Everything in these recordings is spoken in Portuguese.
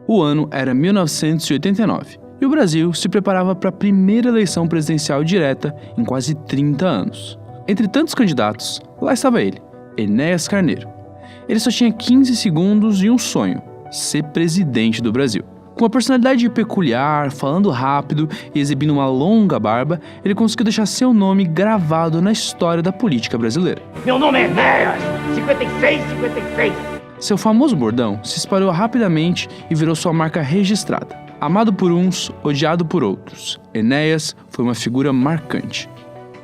O ano era 1989 e o Brasil se preparava para a primeira eleição presidencial direta em quase 30 anos. Entre tantos candidatos, lá estava ele, Enéas Carneiro. Ele só tinha 15 segundos e um sonho: ser presidente do Brasil. Com uma personalidade peculiar, falando rápido e exibindo uma longa barba, ele conseguiu deixar seu nome gravado na história da política brasileira. Meu nome é Enéas, 56. Seu famoso bordão se espalhou rapidamente e virou sua marca registrada. Amado por uns, odiado por outros, Enéas foi uma figura marcante.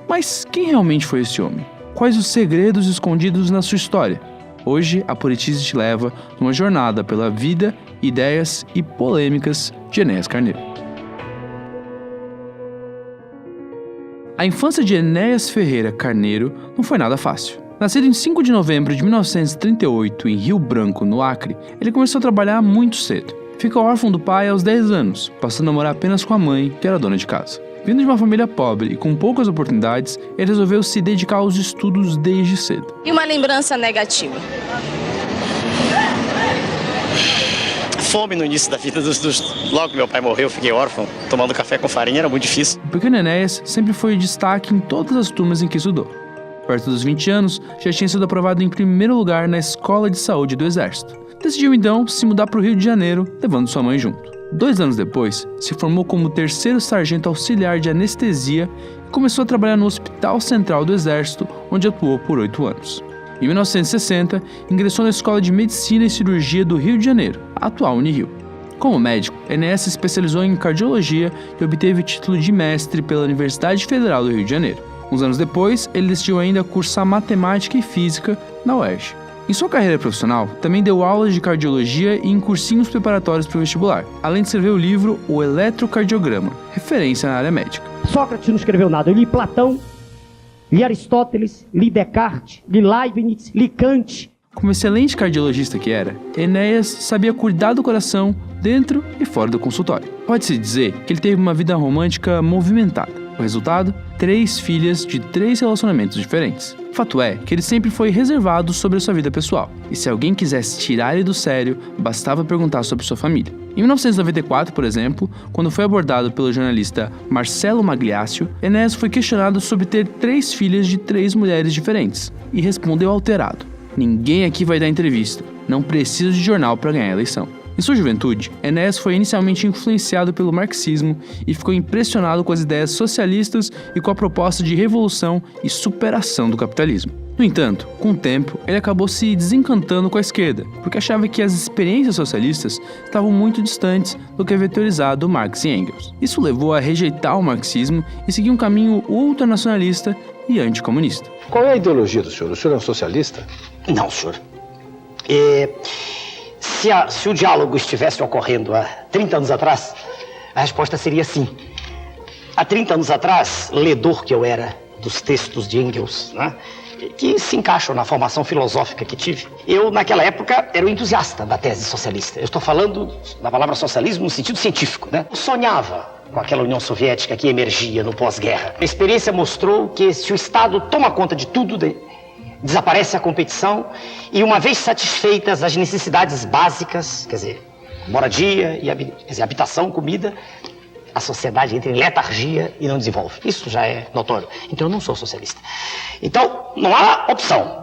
Mas quem realmente foi esse homem? Quais os segredos escondidos na sua história? Hoje, a Politize te leva numa jornada pela vida, ideias e polêmicas de Enéas Carneiro. A infância de Enéas Ferreira Carneiro não foi nada fácil. Nascido em 5 de novembro de 1938 em Rio Branco, no Acre, ele começou a trabalhar muito cedo. Ficou órfão do pai aos 10 anos, passando a morar apenas com a mãe, que era dona de casa. Vindo de uma família pobre e com poucas oportunidades, ele resolveu se dedicar aos estudos desde cedo. E uma lembrança negativa? Fome no início da vida, logo que meu pai morreu, eu fiquei órfão, tomando café com farinha era muito difícil. O pequeno Enéas sempre foi destaque em todas as turmas em que estudou. Perto dos 20 anos, já tinha sido aprovado em primeiro lugar na Escola de Saúde do Exército. Decidiu então se mudar para o Rio de Janeiro, levando sua mãe junto. 2 anos depois, se formou como 3º sargento auxiliar de anestesia e começou a trabalhar no Hospital Central do Exército, onde atuou por 8 anos. Em 1960, ingressou na Escola de Medicina e Cirurgia do Rio de Janeiro, a atual Unirio. Como médico, Enéas se especializou em cardiologia e obteve o título de mestre pela Universidade Federal do Rio de Janeiro. Uns anos depois, ele decidiu ainda cursar matemática e física na UERJ. Em sua carreira profissional, também deu aulas de cardiologia e em cursinhos preparatórios para o vestibular, além de escrever o livro O Eletrocardiograma, referência na área médica. Sócrates não escreveu nada, eu li Platão, li Aristóteles, li Descartes, li Leibniz, li Kant. Como excelente cardiologista que era, Enéas sabia cuidar do coração dentro e fora do consultório. Pode-se dizer que ele teve uma vida romântica movimentada. O resultado? 3 filhas de 3 relacionamentos diferentes. Fato é que ele sempre foi reservado sobre a sua vida pessoal, e se alguém quisesse tirar ele do sério, bastava perguntar sobre sua família. Em 1994, por exemplo, quando foi abordado pelo jornalista Marcelo Magliaccio, Enéas foi questionado sobre ter 3 filhas de 3 mulheres diferentes, e respondeu alterado: "Ninguém aqui vai dar entrevista, não preciso de jornal para ganhar a eleição." Em sua juventude, Enéas foi inicialmente influenciado pelo marxismo e ficou impressionado com as ideias socialistas e com a proposta de revolução e superação do capitalismo. No entanto, com o tempo, ele acabou se desencantando com a esquerda, porque achava que as experiências socialistas estavam muito distantes do que havia teorizado Marx e Engels. Isso levou a rejeitar o marxismo e seguir um caminho ultranacionalista e anticomunista. Qual é a ideologia do senhor? O senhor é um socialista? Não, senhor. Se o diálogo estivesse ocorrendo há 30 anos atrás, a resposta seria sim. Há 30 anos atrás, ledor que eu era dos textos de Engels, né, que se encaixam na formação filosófica que tive, eu, naquela época, era um entusiasta da tese socialista. Eu estou falando da palavra socialismo no sentido científico, né? Eu sonhava com aquela União Soviética que emergia no pós-guerra. A experiência mostrou que se o Estado toma conta de tudo, desaparece a competição e, uma vez satisfeitas as necessidades básicas, quer dizer, moradia, habitação, comida, a sociedade entra em letargia e não desenvolve. Isso já é notório. Então eu não sou socialista. Então não há opção.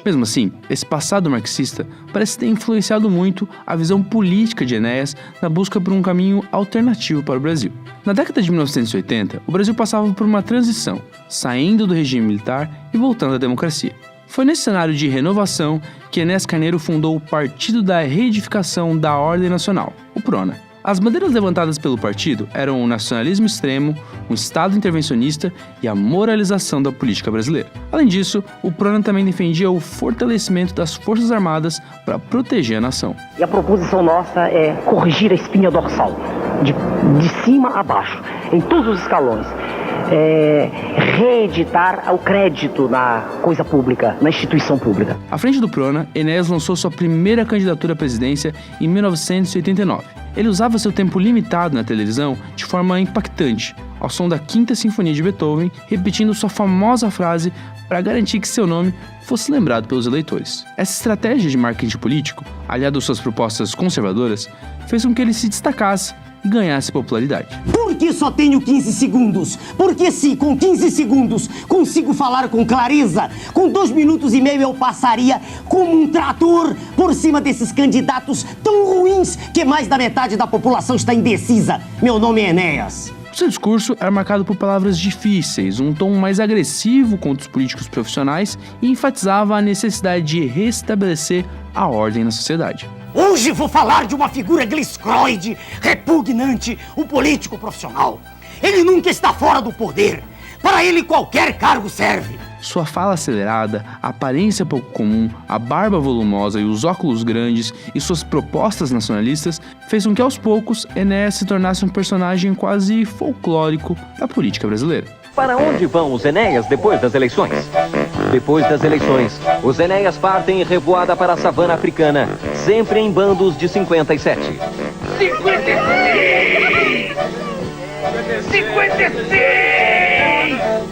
Mesmo assim, esse passado marxista parece ter influenciado muito a visão política de Enéas na busca por um caminho alternativo para o Brasil. Na década de 1980, o Brasil passava por uma transição, saindo do regime militar e voltando à democracia. Foi nesse cenário de renovação que Enéas Carneiro fundou o Partido da Reedificação da Ordem Nacional, o PRONA. As bandeiras levantadas pelo partido eram o nacionalismo extremo, um Estado intervencionista e a moralização da política brasileira. Além disso, o PRONA também defendia o fortalecimento das Forças Armadas para proteger a nação. E a proposição nossa é corrigir a espinha dorsal, de cima a baixo, em todos os escalões. reeditar o crédito na coisa pública, na instituição pública. À frente do Prona, Enéas lançou sua primeira candidatura à presidência em 1989. Ele usava seu tempo limitado na televisão de forma impactante, ao som da Quinta Sinfonia de Beethoven, repetindo sua famosa frase para garantir que seu nome fosse lembrado pelos eleitores. Essa estratégia de marketing político, aliada às suas propostas conservadoras, fez com que ele se destacasse e ganhasse popularidade. Por que só tenho 15 segundos? Porque se com 15 segundos consigo falar com clareza, com 2 minutos e meio eu passaria como um trator por cima desses candidatos tão ruins que mais da metade da população está indecisa. Meu nome é Enéas. Seu discurso era marcado por palavras difíceis, um tom mais agressivo contra os políticos profissionais e enfatizava a necessidade de restabelecer a ordem na sociedade. Hoje vou falar de uma figura gliscroide, repugnante, um político profissional. Ele nunca está fora do poder. Para ele qualquer cargo serve. Sua fala acelerada, a aparência pouco comum, a barba volumosa e os óculos grandes e suas propostas nacionalistas fez com que aos poucos Enéas se tornasse um personagem quase folclórico da política brasileira. Para onde vão os Enéas depois das eleições? Depois das eleições, os Enéas partem em revoada para a savana africana, sempre em bandos de 57.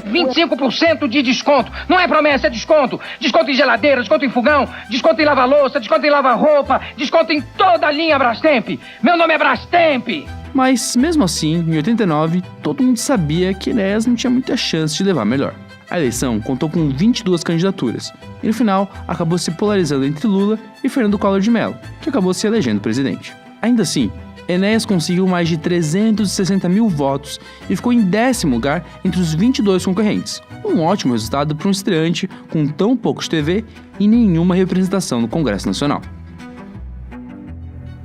25% de desconto. Não é promessa, é desconto. Desconto em geladeira, desconto em fogão, desconto em lava-louça, desconto em lava-roupa, desconto em toda a linha Brastemp. Meu nome é Brastemp. Mas, mesmo assim, em 89, todo mundo sabia que Enéas não tinha muita chance de levar melhor. A eleição contou com 22 candidaturas, e no final acabou se polarizando entre Lula e Fernando Collor de Mello, que acabou se elegendo presidente. Ainda assim, Enéas conseguiu mais de 360 mil votos e ficou em 10º lugar entre os 22 concorrentes. Um ótimo resultado para um estreante com tão pouco de TV e nenhuma representação no Congresso Nacional.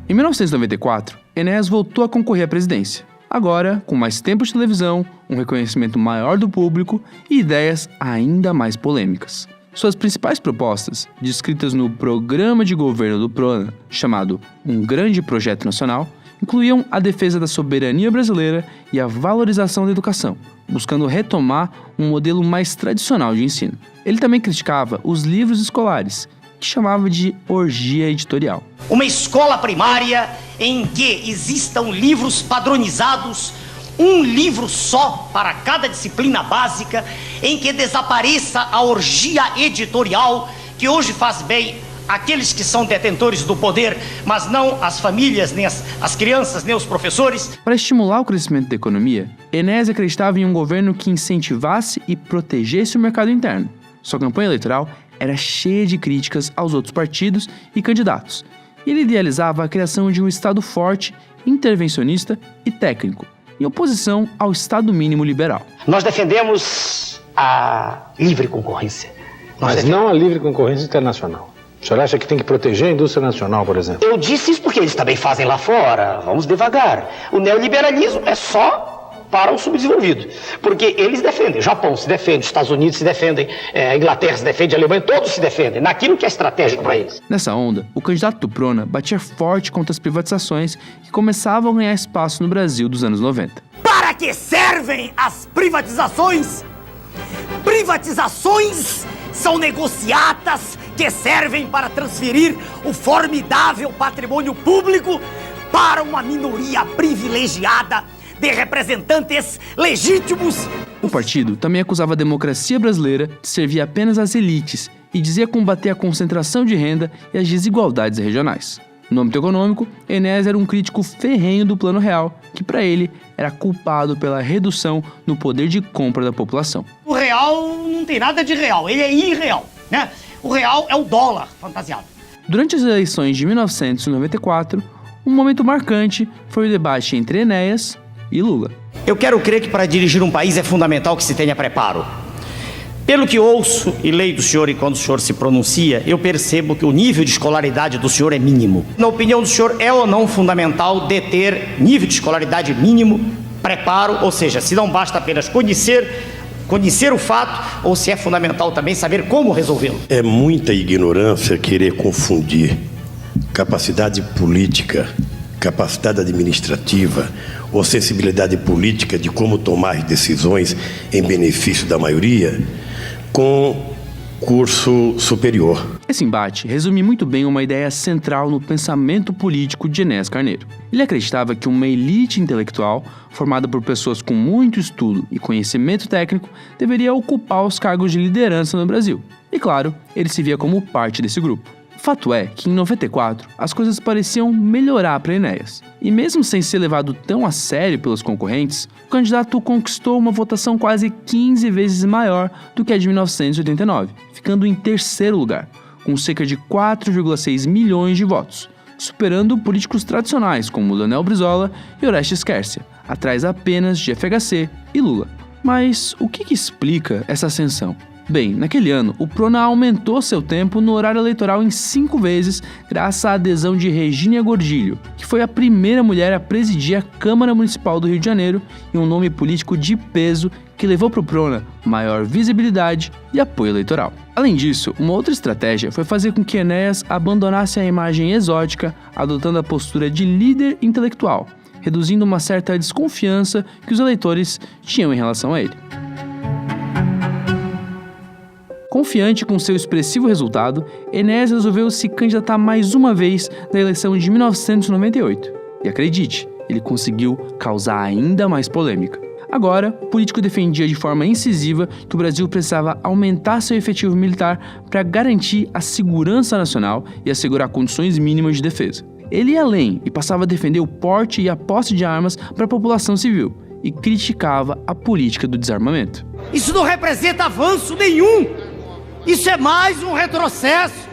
Em 1994, Enéas voltou a concorrer à presidência, agora com mais tempo de televisão, um reconhecimento maior do público e ideias ainda mais polêmicas. Suas principais propostas, descritas no programa de governo do Prona, chamado Um Grande Projeto Nacional, incluíam a defesa da soberania brasileira e a valorização da educação, buscando retomar um modelo mais tradicional de ensino. Ele também criticava os livros escolares, que chamava de orgia editorial. Uma escola primária em que existam livros padronizados, um livro só para cada disciplina básica, em que desapareça a orgia editorial que hoje faz bem aqueles que são detentores do poder, mas não as famílias, nem as crianças, nem os professores. Para estimular o crescimento da economia, Enéas acreditava em um governo que incentivasse e protegesse o mercado interno. Sua campanha eleitoral era cheia de críticas aos outros partidos e candidatos. Ele idealizava a criação de um Estado forte, intervencionista e técnico, em oposição ao Estado mínimo liberal. Nós defendemos a livre concorrência. Mas não a livre concorrência internacional. O senhor acha que tem que proteger a indústria nacional, por exemplo? Eu disse isso porque eles também fazem lá fora. Vamos devagar. O neoliberalismo é só para o subdesenvolvido. Porque eles defendem. O Japão se defende, os Estados Unidos se defendem, a Inglaterra se defende, a Alemanha, todos se defendem naquilo que é estratégico para eles. Nessa onda, o candidato do Prona batia forte contra as privatizações que começavam a ganhar espaço no Brasil dos anos 90. Para que servem as privatizações? Privatizações são negociatas que servem para transferir o formidável patrimônio público para uma minoria privilegiada de representantes legítimos. O partido também acusava a democracia brasileira de servir apenas às elites e dizia combater a concentração de renda e as desigualdades regionais. No âmbito econômico, Enéas era um crítico ferrenho do Plano Real, que para ele era culpado pela redução no poder de compra da população. O real não tem nada de real, ele é irreal, né? O real é o dólar fantasiado. Durante as eleições de 1994, um momento marcante foi o debate entre Enéas e Lula. Eu quero crer que para dirigir um país é fundamental que se tenha preparo. Pelo que ouço e leio do senhor e quando o senhor se pronuncia, eu percebo que o nível de escolaridade do senhor é mínimo. Na opinião do senhor, é ou não fundamental deter nível de escolaridade mínimo, preparo, ou seja, se não basta apenas conhecer o fato, ou se é fundamental também saber como resolvê-lo? É muita ignorância querer confundir capacidade política capacidade administrativa ou sensibilidade política de como tomar decisões em benefício da maioria, com curso superior. Esse embate resume muito bem uma ideia central no pensamento político de Enéas Carneiro. Ele acreditava que uma elite intelectual, formada por pessoas com muito estudo e conhecimento técnico, deveria ocupar os cargos de liderança no Brasil. E claro, ele se via como parte desse grupo. Fato é que em 94 as coisas pareciam melhorar para Enéas. E mesmo sem ser levado tão a sério pelos concorrentes, o candidato conquistou uma votação quase 15 vezes maior do que a de 1989, ficando em terceiro lugar, com cerca de 4,6 milhões de votos, superando políticos tradicionais como Leonel Brizola e Orestes Quercia, atrás apenas de FHC e Lula. Mas o que explica essa ascensão? Bem, naquele ano, o Prona aumentou seu tempo no horário eleitoral em 5 vezes graças à adesão de Regínia Gordilho, que foi a primeira mulher a presidir a Câmara Municipal do Rio de Janeiro e um nome político de peso que levou para o Prona maior visibilidade e apoio eleitoral. Além disso, uma outra estratégia foi fazer com que Enéas abandonasse a imagem exótica, adotando a postura de líder intelectual, reduzindo uma certa desconfiança que os eleitores tinham em relação a ele. Confiante com seu expressivo resultado, Enéas resolveu se candidatar mais uma vez na eleição de 1998. E acredite, ele conseguiu causar ainda mais polêmica. Agora, o político defendia de forma incisiva que o Brasil precisava aumentar seu efetivo militar para garantir a segurança nacional e assegurar condições mínimas de defesa. Ele ia além e passava a defender o porte e a posse de armas para a população civil e criticava a política do desarmamento. Isso não representa avanço nenhum! Isso é mais um retrocesso,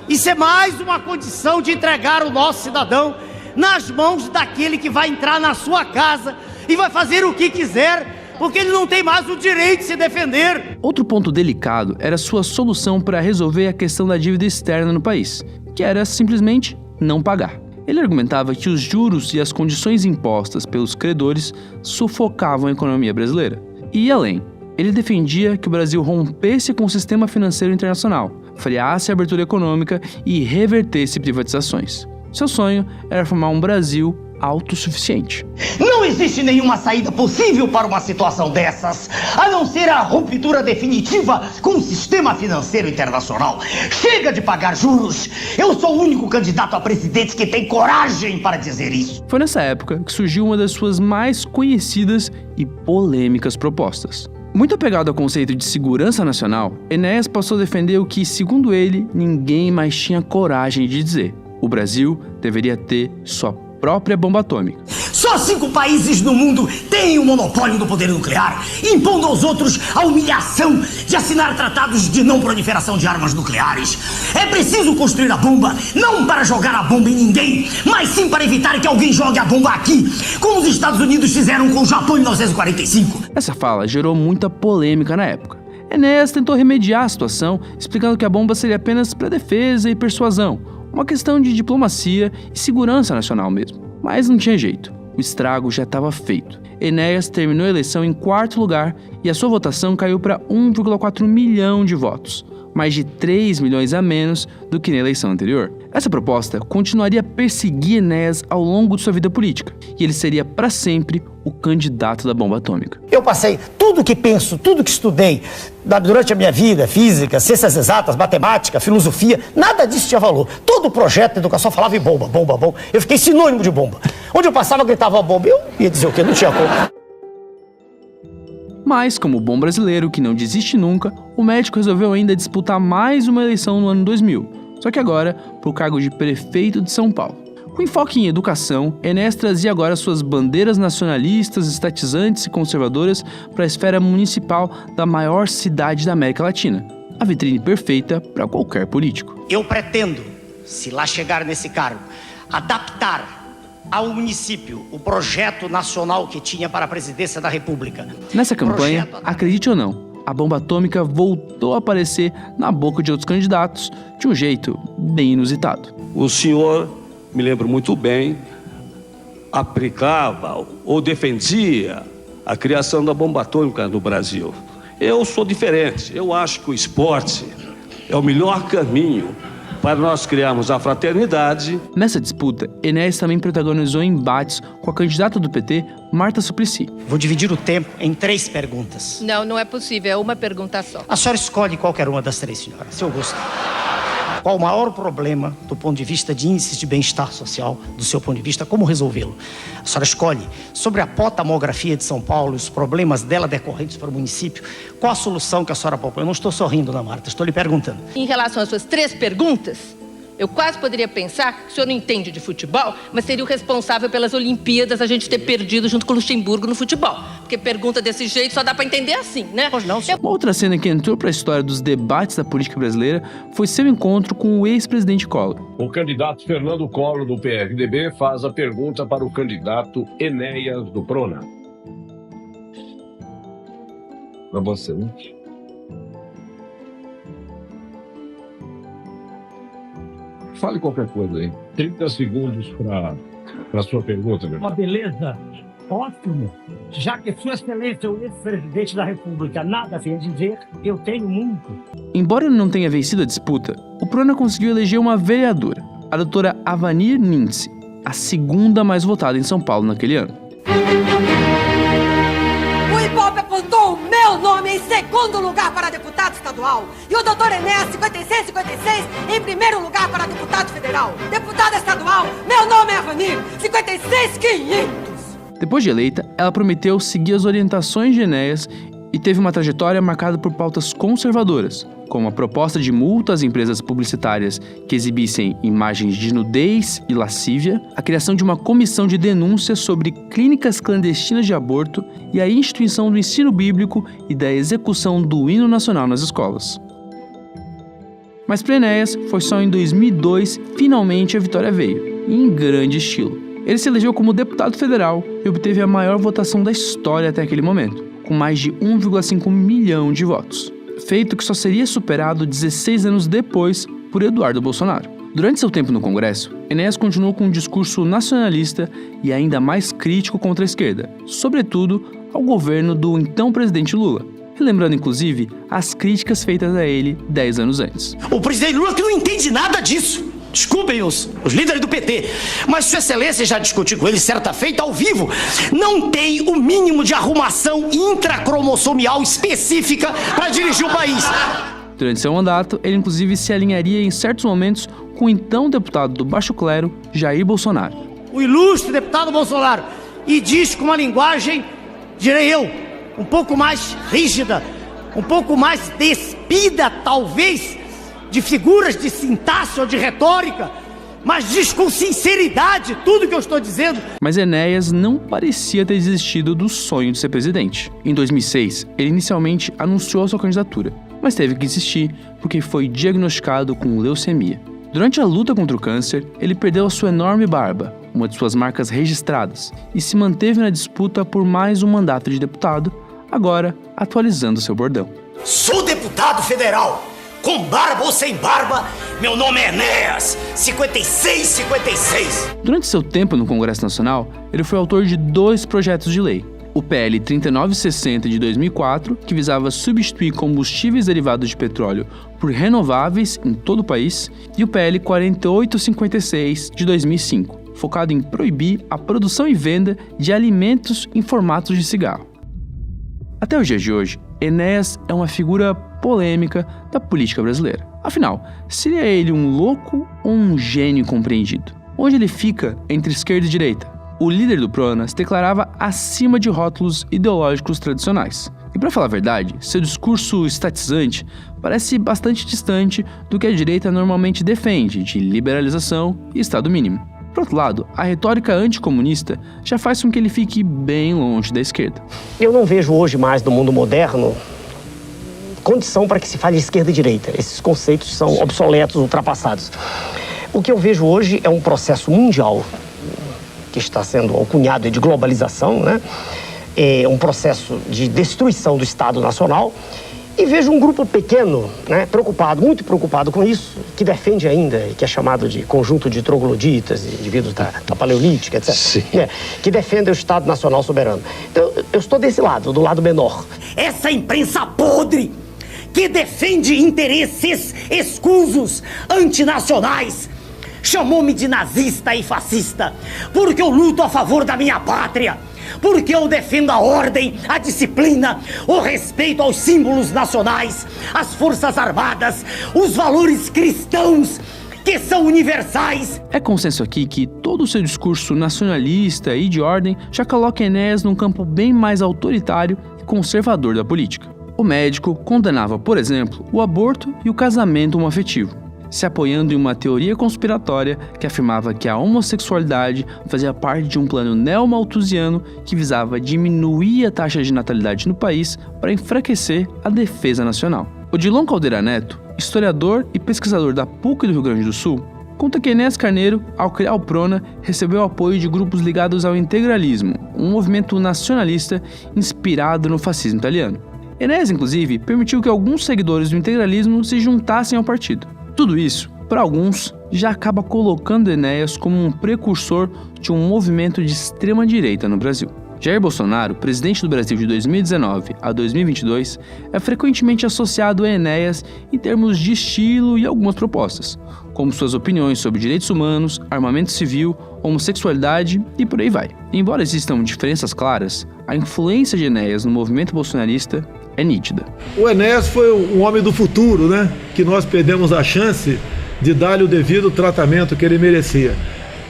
isso é mais uma condição de entregar o nosso cidadão nas mãos daquele que vai entrar na sua casa e vai fazer o que quiser, porque ele não tem mais o direito de se defender. Outro ponto delicado era sua solução para resolver a questão da dívida externa no país, que era simplesmente não pagar. Ele argumentava que os juros e as condições impostas pelos credores sufocavam a economia brasileira. E além, ele defendia que o Brasil rompesse com o sistema financeiro internacional, freasse a abertura econômica e revertesse privatizações. Seu sonho era formar um Brasil autossuficiente. Não existe nenhuma saída possível para uma situação dessas, a não ser a ruptura definitiva com o sistema financeiro internacional. Chega de pagar juros! Eu sou o único candidato a presidente que tem coragem para dizer isso. Foi nessa época que surgiu uma das suas mais conhecidas e polêmicas propostas. Muito apegado ao conceito de segurança nacional, Enéas passou a defender o que, segundo ele, ninguém mais tinha coragem de dizer. O Brasil deveria ter sua própria bomba atômica. Só 5 países no mundo têm o monopólio do poder nuclear, impondo aos outros a humilhação de assinar tratados de não proliferação de armas nucleares. É preciso construir a bomba, não para jogar a bomba em ninguém, mas sim para evitar que alguém jogue a bomba aqui, como os Estados Unidos fizeram com o Japão em 1945. Essa fala gerou muita polêmica na época. Enéas tentou remediar a situação, explicando que a bomba seria apenas para defesa e persuasão, uma questão de diplomacia e segurança nacional mesmo. Mas não tinha jeito, o estrago já estava feito. Enéas terminou a eleição em 4º lugar e a sua votação caiu para 1,4 milhão de votos, mais de 3 milhões a menos do que na eleição anterior. Essa proposta continuaria a perseguir Enéas ao longo de sua vida política, e ele seria para sempre o candidato da bomba atômica. Eu passei tudo que penso, tudo que estudei durante a minha vida, física, ciências exatas, matemática, filosofia, nada disso tinha valor. Todo o projeto de educação falava em bomba, bomba, bomba. Eu fiquei sinônimo de bomba. Onde eu passava, gritava bomba. Eu ia dizer o quê? Não tinha como. Mas, como bom brasileiro que não desiste nunca, o médico resolveu ainda disputar mais uma eleição no ano 2000, só que agora para o cargo de prefeito de São Paulo. Com enfoque em educação, Enéas trazia agora suas bandeiras nacionalistas, estatizantes e conservadoras para a esfera municipal da maior cidade da América Latina, a vitrine perfeita para qualquer político. Eu pretendo, se lá chegar nesse cargo, adaptar ao município o projeto nacional que tinha para a presidência da República. Nessa campanha, acredite ou não, a bomba atômica voltou a aparecer na boca de outros candidatos de um jeito bem inusitado. O senhor, me lembro muito bem, aplicava ou defendia a criação da bomba atômica no Brasil. Eu sou diferente, eu acho que o esporte é o melhor caminho para nós criarmos a fraternidade. Nessa disputa, Enéas também protagonizou embates com a candidata do PT, Marta Suplicy. Vou dividir o tempo em 3 perguntas. Não, não é possível, é uma pergunta só. A senhora escolhe qualquer uma das 3, senhora, se eu gostar. Qual o maior problema do ponto de vista de índices de bem-estar social, do seu ponto de vista, como resolvê-lo? A senhora escolhe sobre a potamografia de São Paulo e os problemas dela decorrentes para o município. Qual a solução que a senhora propõe? Eu não estou sorrindo, Ana Marta, estou lhe perguntando. Em relação às suas 3 perguntas, eu quase poderia pensar que o senhor não entende de futebol, mas seria o responsável pelas Olimpíadas a gente ter perdido junto com o Luxemburgo no futebol. Porque pergunta desse jeito só dá pra entender assim, né? Pois não, senhor. Uma outra cena que entrou para a história dos debates da política brasileira foi seu encontro com o ex-presidente Collor. O candidato Fernando Collor, do PRDB, faz a pergunta para o candidato Enéas, do Prona. Para você, né? Fale qualquer coisa aí. 30 segundos para a sua pergunta, meu irmão. Uma beleza. Ótimo. Já que Sua Excelência é o ex-presidente da República nada tem a dizer, eu tenho muito. Embora ele não tenha vencido a disputa, o Prona conseguiu eleger uma vereadora, a doutora Avanir Nintze, a segunda mais votada em São Paulo naquele ano. O Ibope apontou o meu nome em segundo lugar para deputado estadual e o doutor Enéas 5656 em primeiro lugar para deputado federal. Deputada estadual, meu nome é Avanir 56500. Depois de eleita, ela prometeu seguir as orientações de Enéas e teve uma trajetória marcada por pautas conservadoras, como a proposta de multa às empresas publicitárias que exibissem imagens de nudez e lascívia, a criação de uma comissão de denúncia sobre clínicas clandestinas de aborto e a instituição do ensino bíblico e da execução do hino nacional nas escolas. Mas para Enéas, foi só em 2002 finalmente a vitória veio, em grande estilo. Ele se elegeu como deputado federal e obteve a maior votação da história até aquele momento, com mais de 1,5 milhão de votos. Feito que só seria superado 16 anos depois por Eduardo Bolsonaro. Durante seu tempo no Congresso, Enéas continuou com um discurso nacionalista e ainda mais crítico contra a esquerda, sobretudo ao governo do então presidente Lula, relembrando inclusive as críticas feitas a ele 10 anos antes. O presidente Lula que não entende nada disso. Desculpem os líderes do PT, mas Sua Excelência já discutiu com ele certa feita ao vivo. Não tem o mínimo de arrumação intracromossomial específica para dirigir o país. Durante seu mandato, ele inclusive se alinharia em certos momentos com o então deputado do Baixo Clero, Jair Bolsonaro. O ilustre deputado Bolsonaro, e diz com uma linguagem, direi eu, um pouco mais rígida, um pouco mais despida, talvez, de figuras de sintaxe ou de retórica, mas diz com sinceridade tudo que eu estou dizendo. Mas Enéas não parecia ter desistido do sonho de ser presidente. Em 2006, ele inicialmente anunciou sua candidatura, mas teve que insistir porque foi diagnosticado com leucemia. Durante a luta contra o câncer, ele perdeu a sua enorme barba, uma de suas marcas registradas, e se manteve na disputa por mais um mandato de deputado, agora atualizando seu bordão. Sou deputado federal. Com barba ou sem barba, meu nome é Enéas 5656. Durante seu tempo no Congresso Nacional, ele foi autor de 2 projetos de lei. O PL 3960 de 2004, que visava substituir combustíveis derivados de petróleo por renováveis em todo o país, e o PL 4856 de 2005, focado em proibir a produção e venda de alimentos em formatos de cigarro. Até os dias de hoje, Enéas é uma figura polêmica da política brasileira. Afinal, seria ele um louco ou um gênio incompreendido? Onde ele fica entre esquerda e direita? O líder do Prona se declarava acima de rótulos ideológicos tradicionais. E para falar a verdade, seu discurso estatizante parece bastante distante do que a direita normalmente defende, de liberalização e Estado mínimo. Por outro lado, a retórica anticomunista já faz com que ele fique bem longe da esquerda. Eu não vejo hoje mais no mundo moderno condição para que se fale de esquerda e direita. Esses conceitos são obsoletos, ultrapassados. O que eu vejo hoje é um processo mundial que está sendo alcunhado de globalização, né? É um processo de destruição do Estado Nacional. E vejo um grupo pequeno, né, preocupado, muito preocupado com isso, que defende ainda, que é chamado de conjunto de trogloditas, indivíduos da Paleolítica, etc., que defende o Estado Nacional soberano. Então, eu estou desse lado, do lado menor. Essa imprensa podre que defende interesses escusos, antinacionais. Chamou-me de nazista e fascista, porque eu luto a favor da minha pátria, porque eu defendo a ordem, a disciplina, o respeito aos símbolos nacionais, as forças armadas, os valores cristãos, que são universais. É consenso aqui que todo o seu discurso nacionalista e de ordem já coloca Enéas num campo bem mais autoritário e conservador da política. O médico condenava, por exemplo, o aborto e o casamento homoafetivo, se apoiando em uma teoria conspiratória que afirmava que a homossexualidade fazia parte de um plano neomalthusiano que visava diminuir a taxa de natalidade no país para enfraquecer a defesa nacional. Odilon Caldeira Neto, historiador e pesquisador da PUC do Rio Grande do Sul, conta que Enéas Carneiro, ao criar o Prona, recebeu o apoio de grupos ligados ao integralismo, um movimento nacionalista inspirado no fascismo italiano. Enéas, inclusive, permitiu que alguns seguidores do integralismo se juntassem ao partido. Tudo isso, para alguns, já acaba colocando Enéas como um precursor de um movimento de extrema-direita no Brasil. Jair Bolsonaro, presidente do Brasil de 2019 a 2022, é frequentemente associado a Enéas em termos de estilo e algumas propostas, como suas opiniões sobre direitos humanos, armamento civil, homossexualidade e por aí vai. Embora existam diferenças claras, a influência de Enéas no movimento bolsonarista é nítida. O Enéas foi um homem do futuro, né? Que nós perdemos a chance de dar-lhe o devido tratamento que ele merecia.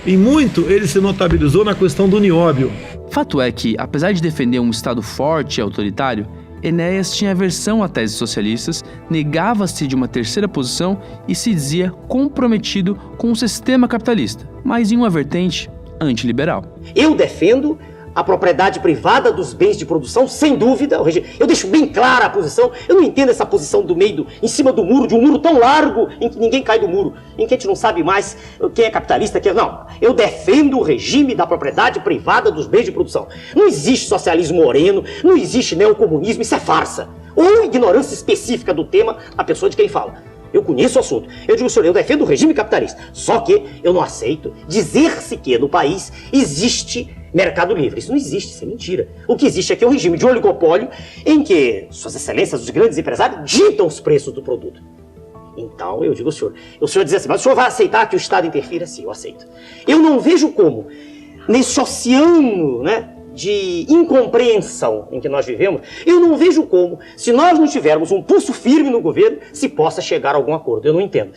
Em muito, ele se notabilizou na questão do nióbio. Fato é que, apesar de defender um Estado forte e autoritário, Enéas tinha aversão a teses socialistas, negava-se de uma terceira posição e se dizia comprometido com o sistema capitalista, mas em uma vertente antiliberal. Eu defendo a propriedade privada dos bens de produção, sem dúvida. Eu deixo bem clara a posição. Eu não entendo essa posição do meio, em cima do muro, de um muro tão largo em que ninguém cai do muro, em que a gente não sabe mais quem é capitalista, quem é... Não, eu defendo o regime da propriedade privada dos bens de produção. Não existe socialismo moreno, não existe neocomunismo, isso é farsa. Ou ignorância específica do tema, a pessoa de quem fala. Eu conheço o assunto. Eu digo, senhor, eu defendo o regime capitalista. Só que eu não aceito dizer-se que no país existe mercado livre. Isso não existe, isso é mentira. O que existe aqui é um regime de oligopólio em que suas excelências, os grandes empresários, ditam os preços do produto. Então, eu digo, senhor, o senhor diz assim, mas o senhor vai aceitar que o Estado interfira? Sim, eu aceito. Eu não vejo como, nesse oceano, né, de incompreensão em que nós vivemos, eu não vejo como, se nós não tivermos um pulso firme no governo, se possa chegar a algum acordo. Eu não entendo.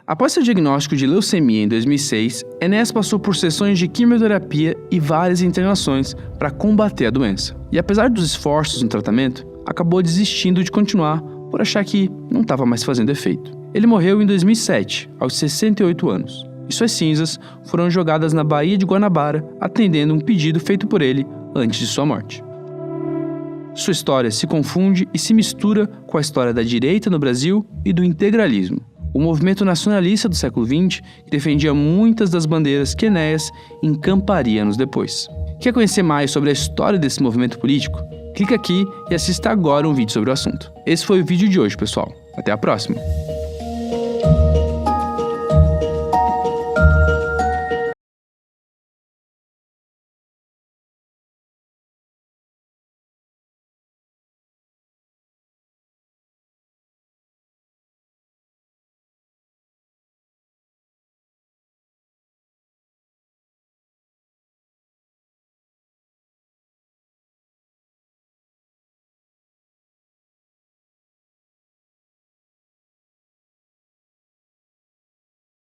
Após seu diagnóstico de leucemia em 2006, Enéas passou por sessões de quimioterapia e várias internações para combater a doença. E apesar dos esforços no tratamento, acabou desistindo de continuar por achar que não estava mais fazendo efeito. Ele morreu em 2007, aos 68 anos. E suas cinzas foram jogadas na Baía de Guanabara, atendendo um pedido feito por ele antes de sua morte. Sua história se confunde e se mistura com a história da direita no Brasil e do integralismo, o movimento nacionalista do século XX que defendia muitas das bandeiras que Enéas encamparia anos depois. Quer conhecer mais sobre a história desse movimento político? Clica aqui e assista agora um vídeo sobre o assunto. Esse foi o vídeo de hoje, pessoal. Até a próxima!